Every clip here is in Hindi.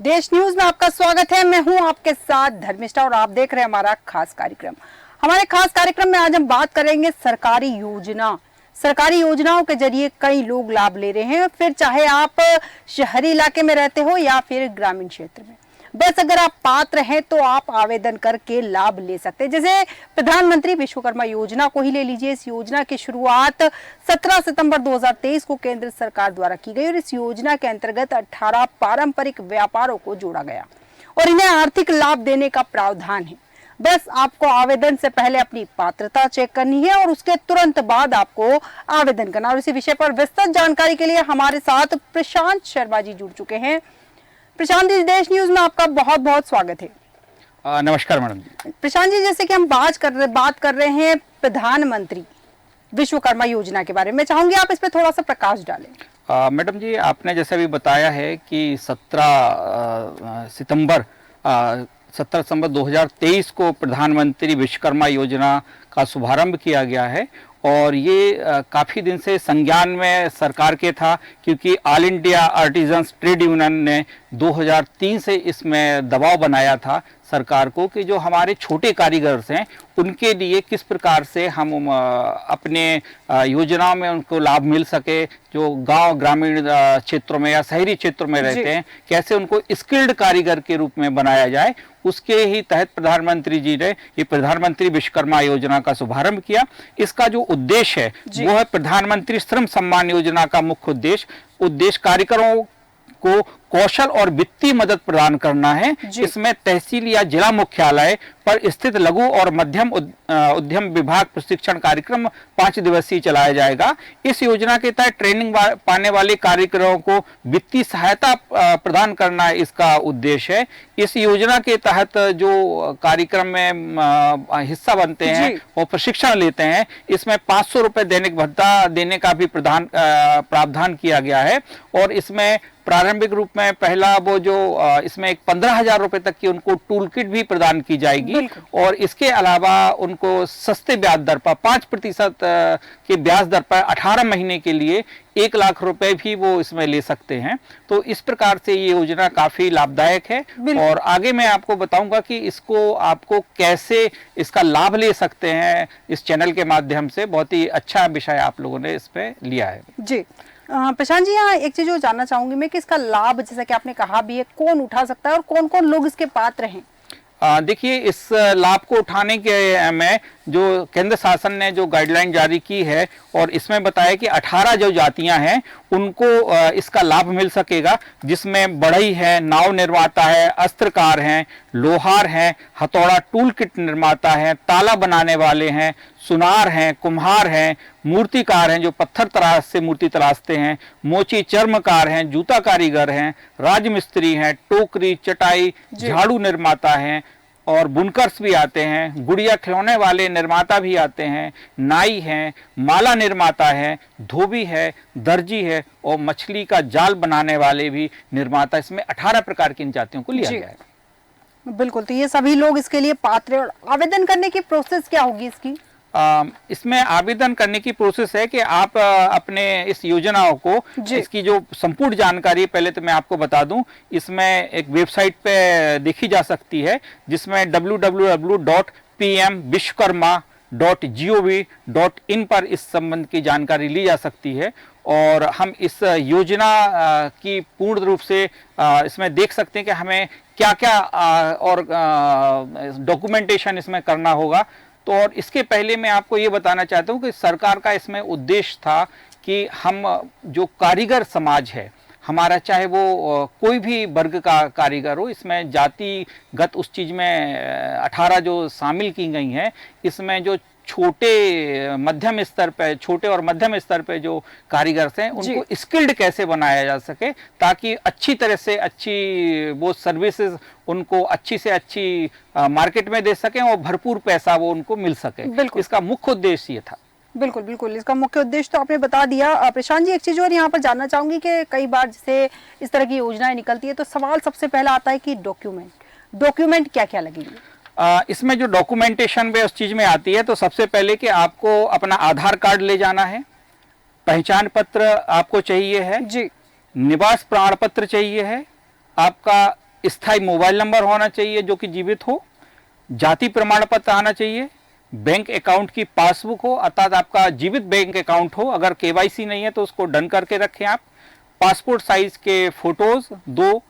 देश न्यूज में आपका स्वागत है। मैं हूं आपके साथ धर्मिष्ठा और आप देख रहे हैं हमारा खास कार्यक्रम। हमारे खास कार्यक्रम में आज हम बात करेंगे सरकारी योजनाओं के जरिए कई लोग लाभ ले रहे हैं, फिर चाहे आप शहरी इलाके में रहते हो या फिर ग्रामीण क्षेत्र में। बस अगर आप पात्र हैं तो आप आवेदन करके लाभ ले सकते हैं। जैसे प्रधानमंत्री विश्वकर्मा योजना को ही ले लीजिए। इस योजना की शुरुआत 17 सितंबर 2023 को केंद्र सरकार द्वारा की गई और इस योजना के अंतर्गत 18 पारंपरिक व्यापारों को जोड़ा गया और इन्हें आर्थिक लाभ देने का प्रावधान है। बस आपको आवेदन से पहले अपनी पात्रता चेक करनी है और उसके तुरंत बाद आपको आवेदन करना। और इसी विषय पर विस्तृत जानकारी के लिए हमारे साथ प्रशांत शर्मा जी जुड़ चुके हैं। प्रशांत जी, देश न्यूज में आपका बहुत बहुत स्वागत है। नमस्कार मैडम जी। प्रशांत जी, जैसे कि हम बात कर रहे हैं प्रधानमंत्री विश्वकर्मा योजना के बारे में, चाहूंगी आप इस पे थोड़ा सा प्रकाश डालें। मैडम जी, आपने जैसे भी बताया है कि 17 सितंबर 2023 को प्रधानमंत्री विश्वकर्मा योजना का शुभारंभ किया गया है और ये काफ़ी दिन से संज्ञान में सरकार के था, क्योंकि all India artisans trade union ने 2003 से इसमें दबाव बनाया था सरकार को कि जो हमारे छोटे कारीगर हैं उनके लिए किस प्रकार से हम अपने योजनाओं में उनको लाभ मिल सके। जो गांव ग्रामीण क्षेत्रों में या शहरी क्षेत्रों में रहते हैं, कैसे उनको स्किल्ड कारीगर के रूप में बनाया जाए, उसके ही तहत प्रधानमंत्री जी ने ये प्रधानमंत्री विश्वकर्मा योजना का शुभारंभ किया। इसका जो उद्देश्य है वो है प्रधानमंत्री श्रम सम्मान योजना का मुख्य उद्देश्य कारीगरों को कौशल और वित्तीय मदद प्रदान करना है। इसमें तहसील या जिला मुख्यालय पर स्थित लघु और मध्यम उद्यम विभाग प्रशिक्षण कार्यक्रम 5 दिवसीय चलाया जाएगा। इस योजना के तहत ट्रेनिंग पाने वाले कारीगरों को वित्तीय सहायता प्रदान करना इसका उद्देश्य है। इस योजना के तहत जो कार्यक्रम में हिस्सा बनते हैं और प्रशिक्षण लेते हैं, इसमें 500 रुपए दैनिक भत्ता देने का भी प्रावधान किया गया है। और इसमें प्रारंभिक रूप में पहला वो जो इसमें एक 15,000 रुपए तक की उनको टूल किट भी प्रदान की जाएगी और इसके अलावा उनको सस्ते ब्याज दर पर 5% के ब्याज दर पर 18 महीने के लिए 1 लाख रुपए भी वो इसमें ले सकते हैं। तो इस प्रकार से ये योजना काफी लाभदायक है और आगे मैं आपको बताऊंगा कि इसको आपको कैसे इसका लाभ ले सकते हैं इस चैनल के माध्यम से। बहुत ही अच्छा विषय आप लोगों ने इस पे लिया है जी। प्रशांत जी, यहाँ एक चीज जो जानना चाहूंगी मैं कि इसका लाभ, जैसा कि आपने कहा भी है, कौन उठा सकता है और कौन कौन लोग इसके पात्र हैं? देखिए, इस लाभ को उठाने के में जो केंद्र शासन ने जो गाइडलाइन जारी की है और इसमें बताया कि 18 जो जातियां हैं उनको इसका लाभ मिल सकेगा, जिसमें बढ़ई है, नाव निर्माता है, अस्त्रकार हैं, लोहार हैं, हथौड़ा टूल किट निर्माता है, ताला बनाने वाले हैं, सुनार हैं, कुम्हार हैं, मूर्तिकार हैं जो पत्थर तराश से मूर्ति तराशते हैं, मोची चर्मकार हैं, जूता कारीगर हैं, राजमिस्त्री हैं, टोकरी चटाई झाड़ू निर्माता हैं और बुनकर्स भी आते हैं, गुड़िया खिलौने वाले निर्माता भी आते हैं, नाई हैं, माला निर्माता है, धोबी है, दर्जी है और मछली का जाल बनाने वाले भी निर्माता। इसमें 18 प्रकार की इन जातियों को लिया गया है। बिल्कुल, तो ये सभी लोग इसके लिए पात्र हैं। और आवेदन करने की प्रोसेस क्या होगी इसकी? इसमें आवेदन करने की प्रोसेस है कि आप अपने इस योजनाओं को, इसकी जो संपूर्ण जानकारी पहले तो मैं आपको बता दूं, इसमें एक वेबसाइट पे देखी जा सकती है जिसमें www.pmvishwakarma.gov.in पर इस संबंध की जानकारी ली जा सकती है। और हम इस योजना की पूर्ण रूप से इसमें देख सकते हैं कि हमें क्या क्या और डॉक्यूमेंटेशन इसमें करना होगा। तो और इसके पहले मैं आपको ये बताना चाहता हूँ कि सरकार का इसमें उद्देश्य था कि हम जो कारीगर समाज है हमारा, चाहे वो कोई भी वर्ग का कारीगर हो, इसमें जातिगत उस चीज़ में 18 जो शामिल की गई हैं, इसमें जो छोटे और मध्यम स्तर पे जो कारीगर हैं उनको स्किल्ड कैसे बनाया जा सके, ताकि अच्छी तरह से अच्छी वो सर्विसेज उनको अच्छी से अच्छी मार्केट में दे सकें और भरपूर पैसा वो उनको मिल सके। इसका मुख्य उद्देश्य ये था। बिल्कुल बिल्कुल, इसका मुख्य उद्देश्य तो आपने बता दिया। प्रशांत जी, एक चीज और यहाँ पर जानना चाहूंगी कि कई बार जैसे इस तरह की योजनाएं निकलती है तो सवाल सबसे पहला आता है कि डॉक्यूमेंट क्या क्या लगेंगे? इसमें जो डॉक्यूमेंटेशन में उस चीज में आती है, तो सबसे पहले कि आपको अपना आधार कार्ड ले जाना है, पहचान पत्र आपको चाहिए है जी, निवास प्रमाण पत्र चाहिए है, आपका स्थायी मोबाइल नंबर होना चाहिए जो कि जीवित हो, जाति प्रमाण पत्र आना चाहिए, बैंक अकाउंट की पासबुक हो, अर्थात आपका जीवित बैंक अकाउंट हो। अगर केवाईसी नहीं है तो उसको डन करके रखें आप। पासपोर्ट साइज के फोटोज 2,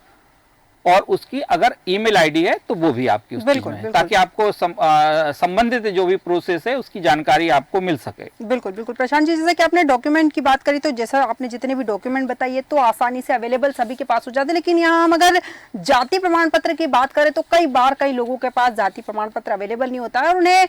और उसकी अगर ईमेल आईडी है तो वो भी आपकी उस चीज में है, ताकि आपको संबंधित जो भी प्रोसेस है उसकी जानकारी आपको मिल सके। बिल्कुल बिल्कुल प्रशांत जी, जैसे कि आपने डॉक्यूमेंट की बात करी, तो जैसा आपने जितने भी डॉक्यूमेंट बताइए तो आसानी से अवेलेबल सभी के पास हो जाते हैं, लेकिन यहाँ हम अगर जाति प्रमाण पत्र की बात करें तो कई बार कई लोगों के पास जाति प्रमाण पत्र अवेलेबल नहीं होता है, और उन्हें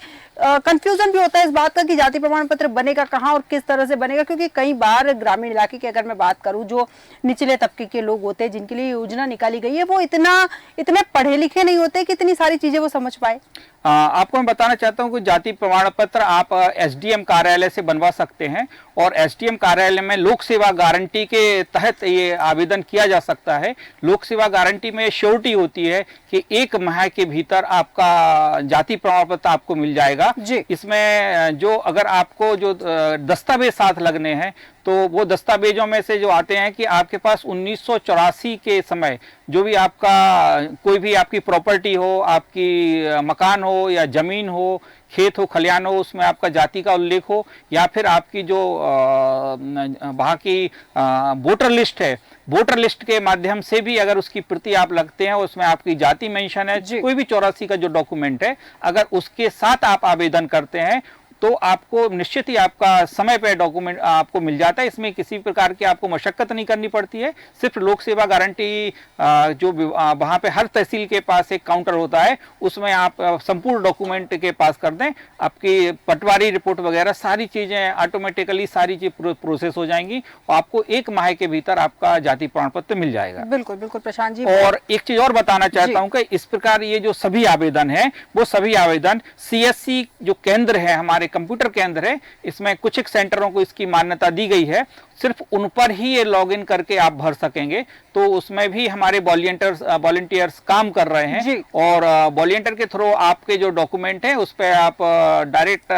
कंफ्यूजन भी होता है इस बात का कि जाति प्रमाण पत्र बनेगा कहाँ और किस तरह से बनेगा। क्योंकि कई बार ग्रामीण इलाके की अगर मैं बात करूँ, जो निचले तबके के लोग होते हैं जिनके लिए योजना निकाली गई है, वो इतने पढ़े लिखे नहीं होते कि इतनी सारी चीजें वो समझ पाए। आपको मैं बताना चाहता हूं कि जाति प्रमाण पत्र आप एसडीएम कार्यालय से बनवा सकते हैं, और एसडीएम कार्यालय में लोक सेवा गारंटी के तहत ये आवेदन किया जा सकता है। लोक सेवा गारंटी में श्योरिटी होती है कि 1 माह के भीतर आपका जाति प्रमाण पत्र आपको मिल जाएगा। इसमें जो अगर आपको जो दस्तावेज साथ लगने हैं, तो वो दस्तावेजों में से जो आते हैं कि आपके पास 1984 के समय जो भी आपका कोई भी आपकी प्रॉपर्टी हो, आपकी मकान हो या जमीन हो, खेत हो, खलियान हो, उसमें आपका जाति का उल्लेख हो, या फिर आपकी जो वहाँ की वोटर लिस्ट है, वोटर लिस्ट के माध्यम से भी अगर उसकी प्रति आप लगते हैं, उसमें आपकी जाति मेंशन है, कोई भी 84 का जो डॉक्यूमेंट है, अगर उसके साथ आप आवेदन करते हैं तो आपको निश्चित ही आपका समय पे डॉक्यूमेंट आपको मिल जाता है। इसमें किसी प्रकार की आपको मशक्कत नहीं करनी पड़ती है। सिर्फ लोक सेवा गारंटी जो वहाँ पे हर तहसील के पास एक काउंटर होता है, उसमें आप संपूर्ण डॉक्यूमेंट के पास कर दें, आपकी पटवारी रिपोर्ट वगैरह सारी चीजें ऑटोमेटिकली सारी चीज प्रोसेस हो जाएंगी, और आपको 1 माह के भीतर आपका जाति प्रमाण पत्र मिल जाएगा। बिल्कुल बिल्कुल प्रशांत जी। और एक चीज और बताना चाहता हूँ कि इस प्रकार ये जो सभी आवेदन है, वो सभी आवेदन CSC जो केंद्र है, हमारे कंप्यूटर केंद्र है, इसमें कुछ एक सेंटरों को इसकी मान्यता दी गई है, सिर्फ उन पर ही ये लॉगिन करके आप भर सकेंगे। तो उसमें भी हमारे वॉलंटियर्स काम कर रहे हैं, और वॉलंटियर के थ्रू आपके जो डॉक्यूमेंट है उस पर आप डायरेक्ट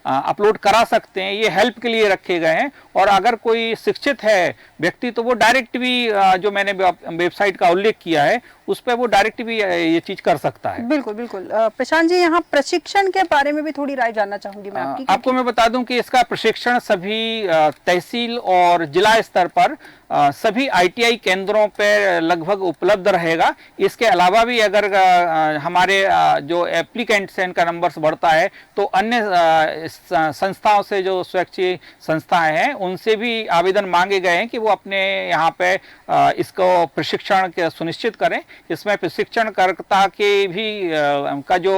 अपलोड करा सकते हैं। ये हेल्प के लिए रखे गए हैं, और अगर कोई शिक्षित है व्यक्ति तो वो डायरेक्ट भी जो मैंने वेबसाइट का उल्लेख किया है उस पर वो डायरेक्ट भी ये चीज कर सकता है। बिल्कुल बिल्कुल प्रशांत जी, यहाँ प्रशिक्षण के बारे में भी थोड़ी राय जानना चाहूंगी मैं आपकी। आपको मैं बता दूं कि इसका प्रशिक्षण सभी तहसील और जिला स्तर पर सभी ITI केंद्रों पर लगभग उपलब्ध रहेगा। इसके अलावा भी अगर हमारे जो एप्लीकेंट्स हैं इनका नंबर बढ़ता है तो अन्य संस्थाओं से, जो स्वैच्छिक संस्थाएं हैं, उनसे भी आवेदन मांगे गए हैं कि वो अपने यहाँ पे इसको प्रशिक्षण सुनिश्चित करें। इसमें प्रशिक्षणकर्ता के भी का जो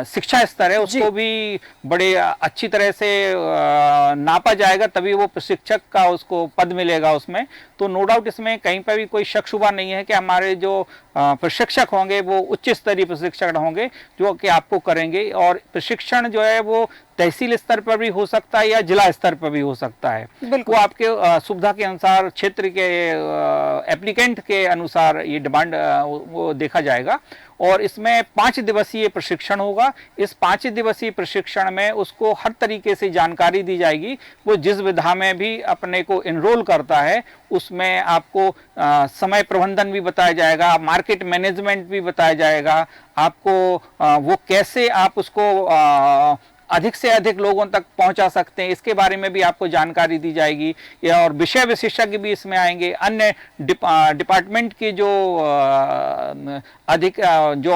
शिक्षा स्तर है उसको भी बड़े अच्छी तरह से नापा जाएगा, तभी वो प्रशिक्षक का उसको पद मिलेगा उसमें। तो नो डाउट इसमें कहीं पर भी कोई शक शुबा नहीं है कि हमारे जो प्रशिक्षक होंगे वो उच्च स्तरीय प्रशिक्षक होंगे जो कि आपको करेंगे। और प्रशिक्षण जो है वो तहसील स्तर पर भी हो सकता है या जिला स्तर पर भी हो सकता है, वो आपके सुविधा के अनुसार, क्षेत्र के एप्लीकेंट के अनुसार ये डिमांड वो देखा जाएगा। और इसमें 5 दिवसीय प्रशिक्षण होगा। इस 5 दिवसीय प्रशिक्षण में उसको हर तरीके से जानकारी दी जाएगी। वो जिस विधा में भी अपने को एनरोल करता है उसमें आपको समय प्रबंधन भी बताया जाएगा, मार्केट मैनेजमेंट भी बताया जाएगा, आपको वो कैसे आप उसको अधिक से अधिक लोगों तक पहुंचा सकते हैं इसके बारे में भी आपको जानकारी दी जाएगी। और विषय विशेषज्ञ भी इसमें आएंगे, अन्य डिपार्टमेंट के जो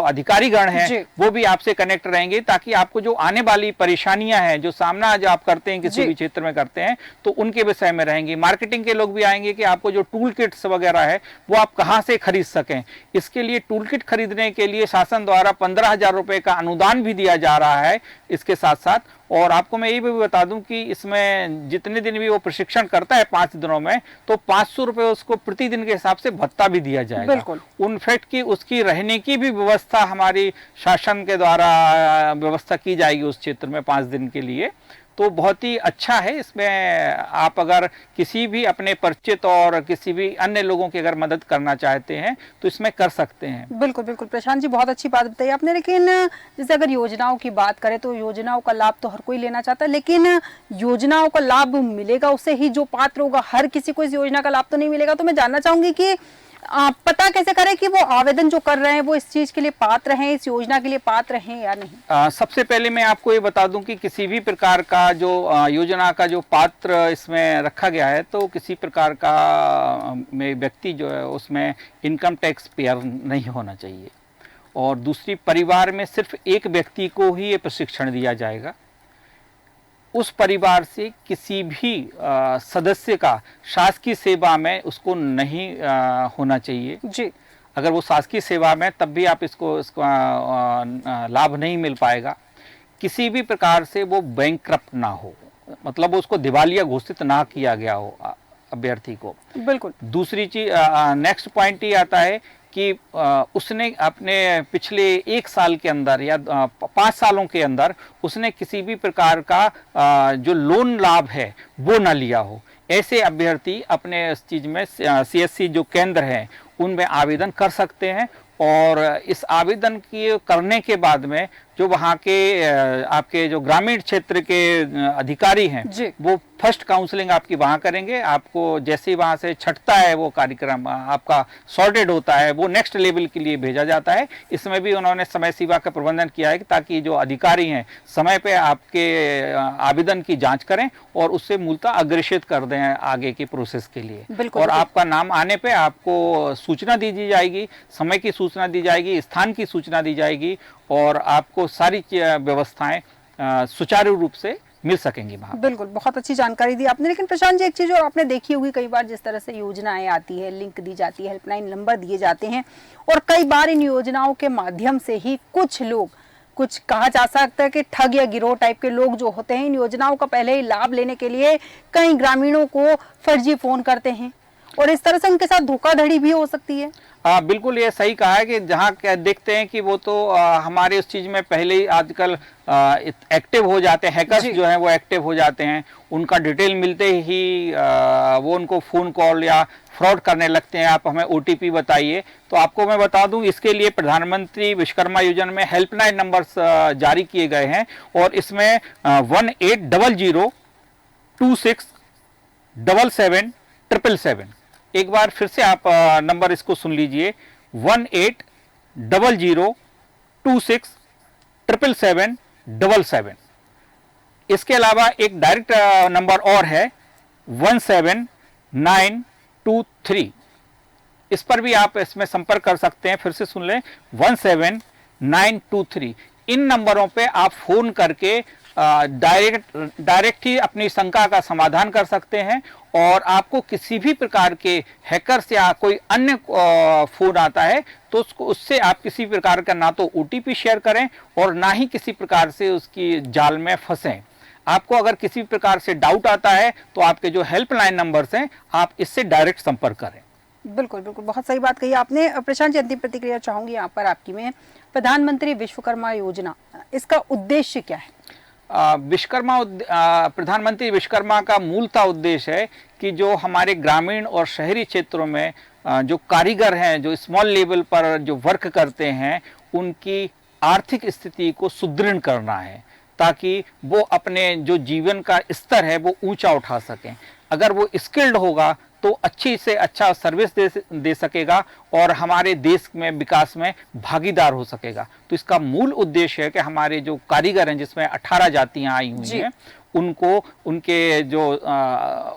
अधिकारीगण हैं वो भी आपसे कनेक्ट रहेंगे, ताकि आपको जो आने वाली परेशानियां हैं, जो सामना आज आप करते हैं किसी भी क्षेत्र में करते हैं, तो उनके विषय में रहेंगे। मार्केटिंग के लोग भी आएंगे कि आपको जो टूल किट्स वगैरह है वो आप कहां से खरीद सकें। इसके लिए टूल किट खरीदने के लिए शासन द्वारा 15,000 रुपए का अनुदान भी दिया जा रहा है इसके साथ साथ। और आपको मैं ये भी बता दूं कि इसमें जितने दिन भी वो प्रशिक्षण करता है 5 दिनों में, तो 500 रुपए उसको प्रतिदिन के हिसाब से भत्ता भी दिया जाएगा। बिल्कुल। उनफैक्ट की उसकी रहने की भी व्यवस्था हमारी शासन के द्वारा व्यवस्था की जाएगी उस क्षेत्र में 5 दिन के लिए। तो बहुत ही अच्छा है। इसमें आप अगर किसी भी अपने परिचित और किसी भी अन्य लोगों की अगर मदद करना चाहते हैं तो इसमें कर सकते हैं। बिल्कुल बिल्कुल प्रशांत जी, बहुत अच्छी बात बताई आपने। लेकिन जैसे अगर योजनाओं की बात करें तो योजनाओं का लाभ तो हर कोई लेना चाहता है, लेकिन योजनाओं का लाभ मिलेगा उसे ही जो पात्र होगा, हर किसी को इस योजना का लाभ तो नहीं मिलेगा। तो मैं जानना चाहूंगी कि पता कैसे करें कि वो आवेदन जो कर रहे हैं वो इस चीज के लिए पात्र हैं, इस योजना के लिए पात्र हैं या नहीं? सबसे पहले मैं आपको ये बता दूं कि किसी भी प्रकार का जो योजना का जो पात्र इसमें रखा गया है, तो किसी प्रकार का में व्यक्ति जो है उसमें इनकम टैक्स पेयर नहीं होना चाहिए। और दूसरी, परिवार में सिर्फ एक व्यक्ति को ही ये प्रशिक्षण दिया जाएगा। उस परिवार से किसी भी सदस्य का शासकीय सेवा में उसको नहीं होना चाहिए जी। अगर वो शासकीय सेवा में, तब भी आप इसको लाभ नहीं मिल पाएगा। किसी भी प्रकार से वो बैंकक्रप्ट ना हो, मतलब उसको दिवालिया घोषित ना किया गया हो अभ्यर्थी को। बिल्कुल। दूसरी चीज, नेक्स्ट पॉइंट ये आता है कि उसने अपने पिछले 1 साल के अंदर या 5 सालों के अंदर उसने किसी भी प्रकार का जो लोन लाभ है वो ना लिया हो। ऐसे अभ्यर्थी अपने इस चीज में CSC जो केंद्र हैं उनमें आवेदन कर सकते हैं। और इस आवेदन की करने के बाद में जो वहाँ के आपके जो ग्रामीण क्षेत्र के अधिकारी हैं वो फर्स्ट काउंसलिंग आपकी वहाँ करेंगे। आपको जैसे ही वहाँ से छटता है वो कार्यक्रम आपका सॉर्टेड होता है, वो नेक्स्ट लेवल के लिए भेजा जाता है। इसमें भी उन्होंने समय सीमा का प्रबंधन किया है ताकि जो अधिकारी हैं समय पे आपके आवेदन की जांच करें और उससे मूलतः अग्रेषित कर दें आगे की प्रोसेस के लिए। और आपका नाम आने पे आपको सूचना दी जाएगी, समय की सूचना दी जाएगी, स्थान की सूचना दी जाएगी और आपको सारी व्यवस्थाएं सुचारू रूप से मिल सकेंगी वहाँ। बिल्कुल, बहुत अच्छी जानकारी दी आपने। लेकिन प्रशांत जी, एक चीज और आपने देखी होगी, कई बार जिस तरह से योजनाएं आती है, लिंक दी जाती है, हेल्पलाइन नंबर दिए जाते हैं और कई बार इन योजनाओं के माध्यम से ही कुछ लोग, कुछ कहा जा सकता है कि ठग या गिरोह टाइप के लोग जो होते हैं, इन योजनाओं का पहले ही लाभ लेने के लिए कई ग्रामीणों को फर्जी फोन करते हैं और इस तरह से उनके साथ धोखाधड़ी भी हो सकती है। बिल्कुल, ये सही कहा है कि जहाँ देखते हैं कि वो तो हमारे उस चीज़ में पहले ही आजकल एक्टिव हो जाते हैं, हैकर्स जो हैं वो एक्टिव हो जाते हैं। उनका डिटेल मिलते ही वो उनको फ़ोन कॉल या फ्रॉड करने लगते हैं, आप हमें OTP बताइए। तो आपको मैं बता दूं, इसके लिए प्रधानमंत्री विश्वकर्मा योजना में हेल्पलाइन नंबर्स जारी किए गए हैं और इसमें 1800267777। एक बार फिर से आप नंबर इसको सुन लीजिए, 1800267777। इसके अलावा एक डायरेक्ट नंबर और है 17923। इस पर भी आप इसमें संपर्क कर सकते हैं। फिर से सुन लें, 17923। इन नंबरों पे आप फोन करके डायरेक्ट ही अपनी शंका का समाधान कर सकते हैं। और आपको किसी भी प्रकार के हैकर्स या कोई अन्य फोन आता है तो उससे आप किसी प्रकार का ना तो OTP शेयर करें और ना ही किसी प्रकार से उसकी जाल में फंसें। आपको अगर किसी प्रकार से डाउट आता है तो आपके जो हेल्पलाइन नंबर्स हैं आप इससे डायरेक्ट संपर्क करें। बिल्कुल बिल्कुल, बहुत सही बात कही आपने। प्रशांत जी, अंतिम प्रतिक्रिया चाहूंगी यहाँ पर आपकी में। प्रधानमंत्री विश्वकर्मा योजना, इसका उद्देश्य क्या है? प्रधानमंत्री विश्वकर्मा का मूलतः उद्देश्य है कि जो हमारे ग्रामीण और शहरी क्षेत्रों में जो कारीगर हैं, जो स्मॉल लेवल पर जो वर्क करते हैं, उनकी आर्थिक स्थिति को सुदृढ़ करना है ताकि वो अपने जो जीवन का स्तर है वो ऊंचा उठा सकें। अगर वो स्किल्ड होगा तो अच्छी से अच्छा सर्विस दे सकेगा और हमारे देश में विकास में भागीदार हो सकेगा। तो इसका मूल उद्देश्य है कि हमारे जो कारीगर हैं, जिसमें 18 जातियां आई हुई हैं, उनको उनके जो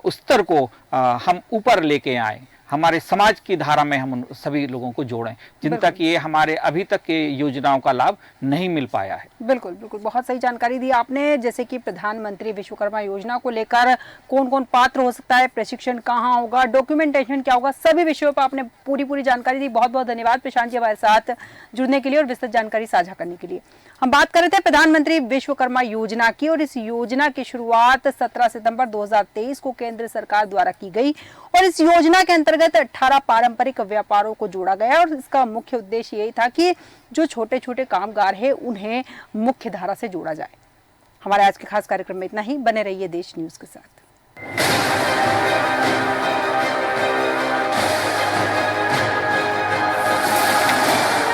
स्तर को हम ऊपर लेके आए, हमारे समाज की धारा में हम उन सभी लोगों को जोड़ें जिन तक ये हमारे अभी तक के योजनाओं का लाभ नहीं मिल पाया है। बिल्कुल बिल्कुल, बहुत सही जानकारी दी आपने। जैसे कि प्रधानमंत्री विश्वकर्मा योजना को लेकर कौन कौन पात्र हो सकता है, प्रशिक्षण कहाँ होगा, डॉक्यूमेंटेशन क्या होगा, सभी विषयों पर आपने पूरी जानकारी दी। बहुत बहुत धन्यवाद प्रशांत जी हमारे साथ जुड़ने के लिए और विस्तृत जानकारी साझा करने के लिए। हम बात कर रहे थे प्रधानमंत्री विश्वकर्मा योजना की और इस योजना की शुरुआत 17 सितंबर 2023 को केंद्र सरकार द्वारा की गई और इस योजना के अंतर्गत 18 पारंपरिक व्यापारों को जोड़ा गया और इसका मुख्य उद्देश्य यही था कि जो छोटे छोटे कामगार हैं उन्हें मुख्य धारा से जोड़ा जाए। हमारे आज के खास कार्यक्रम में इतना ही। बने रहिए देश न्यूज के साथ।